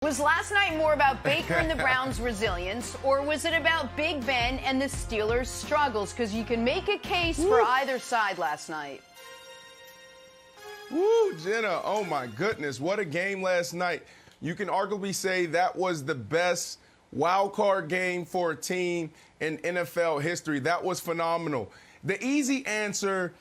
Was last night more about Baker and the Browns' resilience, or was it about Big Ben and the Steelers' struggles? Because you can make a case for either side last night. Woo, Jenna, oh my goodness, what a game last night. You can arguably say that was the best wild card game for a team in NFL history. That was phenomenal. The easy answer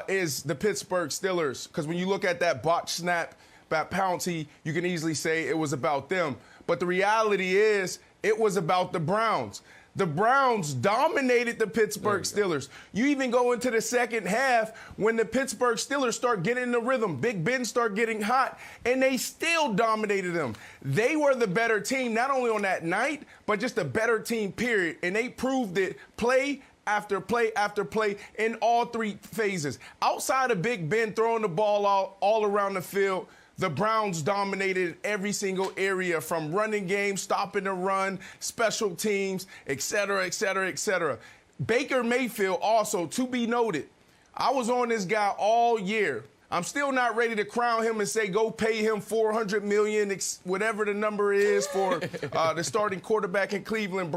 is the Pittsburgh Steelers, because when you look at that botch snap, that penalty, you can easily say it was about them. But the reality is it was about the Browns. The Browns dominated the Pittsburgh Steelers. You even go into the second half when the Pittsburgh Steelers start getting in the rhythm. Big Ben start getting hot, and they still dominated them. They were the better team, not only on that night, but just a better team, period. And they proved it play after play after play in all three phases. Outside of Big Ben throwing the ball all around the field, the Browns dominated every single area, from running game, stopping the run, special teams, et cetera, et cetera, et cetera. Baker Mayfield also, to be noted, I was on this guy all year. I'm still not ready to crown him and say go pay him $400 million, whatever the number is, for the starting quarterback in the Cleveland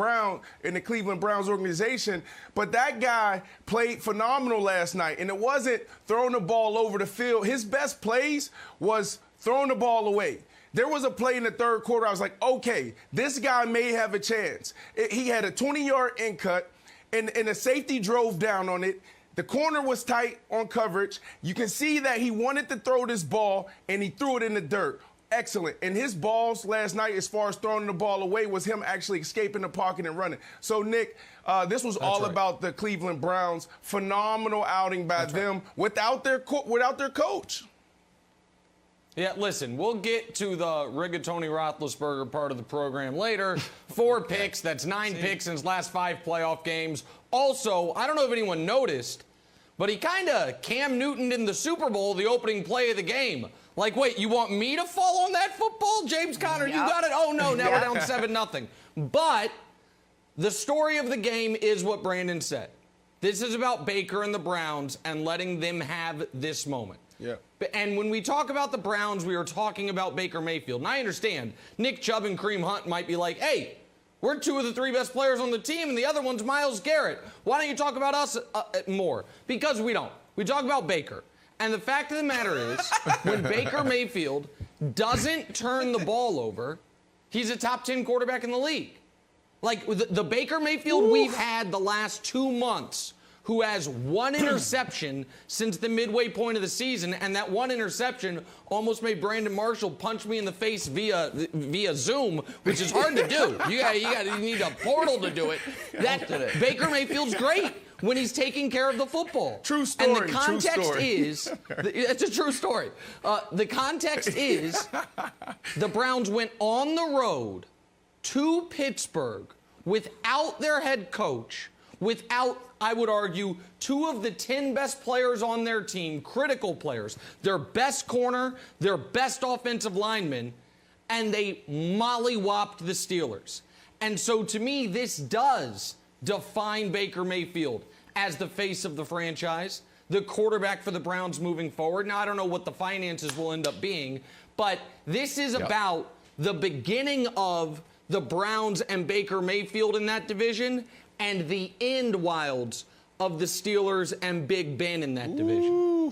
Browns organization. But that guy played phenomenal last night, and it wasn't throwing the ball over the field. His best plays was throwing the ball away. There was a play in the third quarter. I was like, okay, this guy may have a chance. He had a 20-yard in cut, and the safety drove down on it. The corner was tight on coverage. You can see that he wanted to throw this ball, and he threw it in the dirt. Excellent. And his balls last night, as far as throwing the ball away, was him actually escaping the pocket and running. So, Nick, this was all about the Cleveland Browns. Phenomenal outing by them without their coach. Yeah, listen, we'll get to the rigatoni Roethlisberger part of the program later. 4 picks, that's 9 picks in his last 5 playoff games. Also, I don't know if anyone noticed, but he kind of Cam Newton'd in the Super Bowl, the opening play of the game. Like, wait, you want me to fall on that football? James Conner, you got it? Oh, no, now we're down 7-0. But the story of the game is what Brandon said. This is about Baker and the Browns and letting them have this moment. Yeah. And when we talk about the Browns, we are talking about Baker Mayfield. And I understand Nick Chubb and Kareem Hunt might be like, hey, we're 2 of the 3 best players on the team, and the other one's Myles Garrett. Why don't you talk about us more? Because we don't. We talk about Baker. And the fact of the matter is, when Baker Mayfield doesn't turn the ball over, he's a top 10 quarterback in the league. Like, the Baker Mayfield we've had the last 2 months, who has 1 interception since the midway point of the season, and that 1 interception almost made Brandon Marshall punch me in the face via Zoom, which is hard to do. You need a portal to do it. Baker Mayfield's great when he's taking care of the football. True story. And the context is, it's a true story. The context is the Browns went on the road to Pittsburgh without their head coach, without, I would argue, 2 of the 10 best players on their team, critical players, their best corner, their best offensive lineman, and they mollywopped the Steelers. And so to me, this does define Baker Mayfield as the face of the franchise, the quarterback for the Browns moving forward. Now, I don't know what the finances will end up being, but this is about the beginning of the Browns and Baker Mayfield in that division, and the end wilds of the Steelers and Big Ben in that division.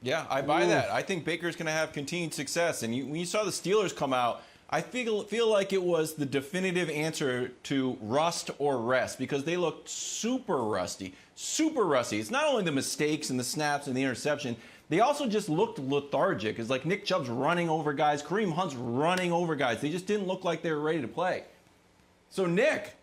Yeah, I buy that. I think Baker's going to have continued success. And when you saw the Steelers come out, I feel like it was the definitive answer to rust or rest, because they looked super rusty, super rusty. It's not only the mistakes and the snaps and the interception. They also just looked lethargic. It's like Nick Chubb's running over guys. Kareem Hunt's running over guys. They just didn't look like they were ready to play. So, Nick,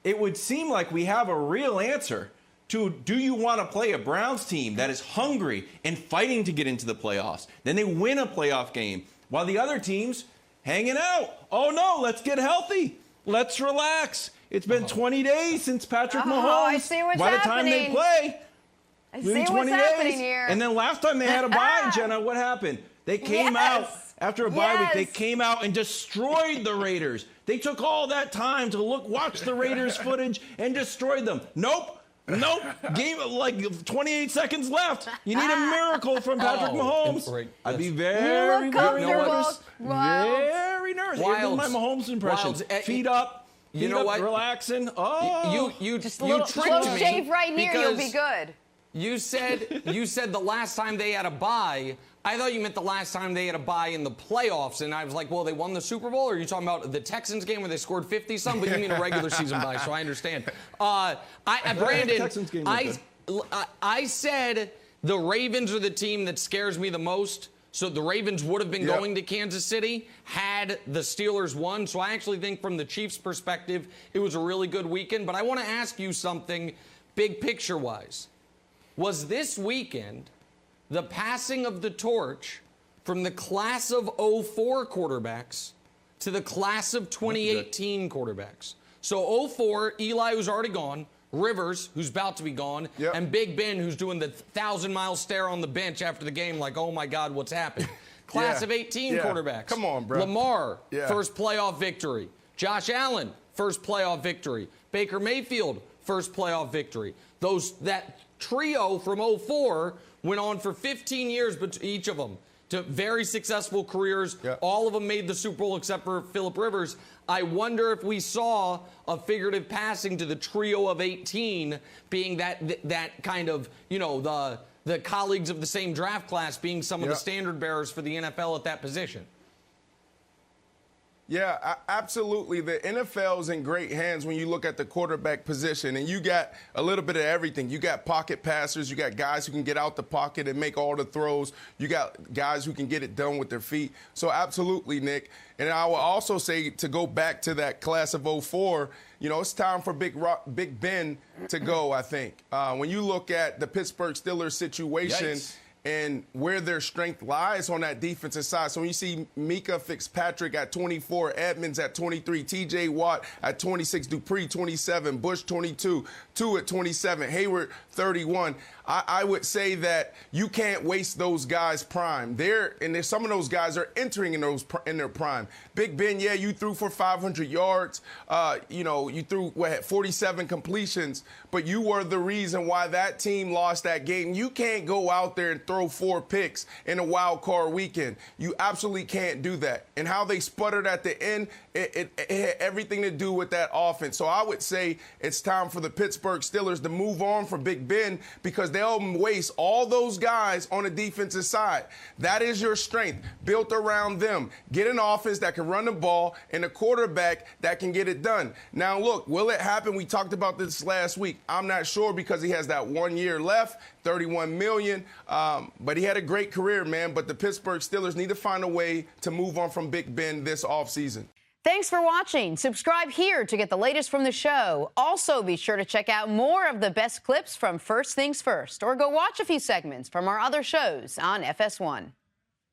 it would seem like we have a real answer to, do you want to play a Browns team that is hungry and fighting to get into the playoffs? Then they win a playoff game, while the other team's hanging out. Oh, no, let's get healthy. Let's relax. It's been 20 days since Patrick Mahomes. I see what's By the happening. time they play, I see what's happening here. And then last time they had a bye, Jenna, what happened? They came out after a bye week. They came out and destroyed the Raiders. They took all that time to watch the Raiders footage and destroyed them. Nope. Game like 28 seconds left. You need a miracle from Patrick Mahomes. I'd be very, you look comfortable. very very nervous. Wilds. My Mahomes impression. Wilds. Feet up. You know what? Relaxing. Oh. You Just a little shave right here, you'll be good. You said the last time they had a bye. I thought you meant the last time they had a bye in the playoffs, and I was like, well, they won the Super Bowl? Or are you talking about the Texans game where they scored 50-some? But you mean a regular season bye, so I understand. Brandon, I said the Ravens are the team that scares me the most. So the Ravens would have been going to Kansas City had the Steelers won. So I actually think from the Chiefs' perspective, it was a really good weekend. But I want to ask you something big picture-wise. Was this weekend the passing of the torch from the class of 04 quarterbacks to the class of 2018 quarterbacks? So 04, Eli, who's already gone, Rivers, who's about to be gone, and Big Ben, who's doing the 1,000-mile stare on the bench after the game like, oh, my God, what's happened? Class of 18 quarterbacks. Come on, bro. Lamar, first playoff victory. Josh Allen, first playoff victory. Baker Mayfield, first playoff victory. That trio from 04 went on for 15 years, but each of them to very successful careers. All of them made the Super Bowl except for Phillip Rivers. I wonder if we saw a figurative passing to the trio of 18 being that kind of, the colleagues of the same draft class being some of the standard bearers for the NFL at that position. Yeah, absolutely. The NFL is in great hands when you look at the quarterback position, and you got a little bit of everything. You got pocket passers. You got guys who can get out the pocket and make all the throws. You got guys who can get it done with their feet. So absolutely, Nick. And I will also say, to go back to that class of 04, it's time for Big Ben to go, I think. When you look at the Pittsburgh Steelers situation, and where their strength lies on that defensive side. So when you see Mika Fitzpatrick at 24, Edmonds at 23, T.J. Watt at 26, Dupree 27, Bush 22, 2 at 27, Hayward 31. I would say that you can't waste those guys' prime. Some of those guys are entering in their prime. Big Ben, you threw for 500 yards. You threw 47 completions, but you were the reason why that team lost that game. You can't go out there and throw 4 picks in a wild card weekend. You absolutely can't do that. And how they sputtered at the end, it had everything to do with that offense. So I would say it's time for the Pittsburgh Steelers to move on from Big Ben, because they'll waste all those guys on the defensive side. That is your strength, built around them. Get an offense that can run the ball and a quarterback that can get it done. Now, look, will it happen? We talked about this last week. I'm not sure, because he has that 1 year left, $31 million. But he had a great career, man. But the Pittsburgh Steelers need to find a way to move on from Big Ben this offseason. Thanks for watching. Subscribe here to get the latest from the show. Also, be sure to check out more of the best clips from First Things First, or go watch a few segments from our other shows on FS1.